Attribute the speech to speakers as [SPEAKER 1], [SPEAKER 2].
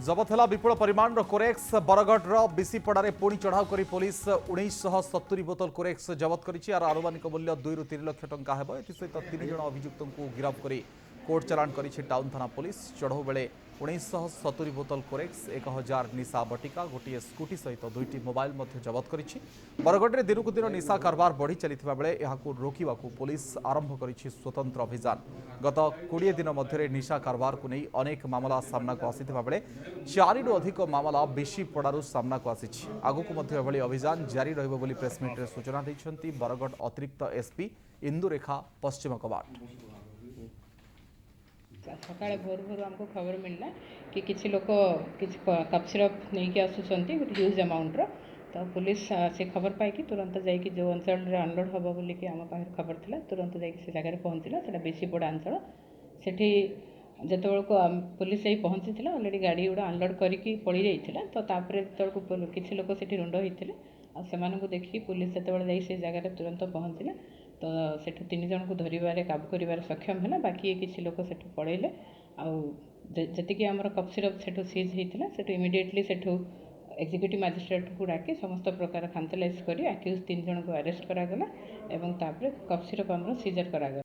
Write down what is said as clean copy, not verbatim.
[SPEAKER 1] जबत है विपुल परिमाण कोरेक्स बरगढ़ बिसीपड़ा पुणी चढ़ाऊ कर पुलिस 1970 बोतल कोरेक्स जबत कर आनुमानिक मूल्य 2 ରୁ 3 लाख टंका है। एसत 3 जन अभियुक्त गिरफ्त कर कोर्ट चलाण कर टाउन थाना पुलिस चढ़ऊ बेले 1970 बोतल कोरेक्स 1000 निशा बटिका गोटे स्कूटी सहित 2टी मोबाइल जबत कर बरगढ़ में दिन को दिन निशा कारबार बढ़ी चलता बेले रोकवा पुलिस आरंभ कर स्वतंत्र अभियान। गत 20 दिन मध्य निशा कारबार को नहीं अनेक मामला सामना को आसीथिबा बेले 4 ରୁ अधिक मामला बिशीपड़ारू सामना को आसी आगक एभली अभियान जारी रहिबो बोली प्रेसमिट सूचना दैछन्ती बरगढ़ अतिरिक्त एसपी इंदुरेखा पश्चिम कबाट।
[SPEAKER 2] सकाଳେ भोर भोर हमको खबर मिलला कि किसी लोग किसी कप सिरप नहीं कि आसुचंती ह्यूज अमाउंट तो पुलिस से खबर पाई तुरंत जाइए जो अंचल अनलोड हम बोल कि आम पाखे खबर था तुरंत जाइए जगह पहुँचला से बेसीपड़ा अंचल सेठी जिते पुलिस जाई पहुँची अलरेडी गाड़ी गुड़ा अनलोड करके पड़ जाइए तो तापर जो किसी लोग से रुंड होते आ देखिए पुलिस से जगह तुरंत पहुँचला तो सेठू 3 जन को धरवे काबू कर सक्षम है। बाकी किसी लोग से पड़े आती आम कप सिरप से सीज होता से इमिडिएटली सेठू एक्जिक्यूटिव मजिस्ट्रेट को डाकी समस्त प्रकार खानतलाइज कर अक्यूज 3 जन को अरेस्ट करागला एवं तापर कप सिरप आम सीजर करागला।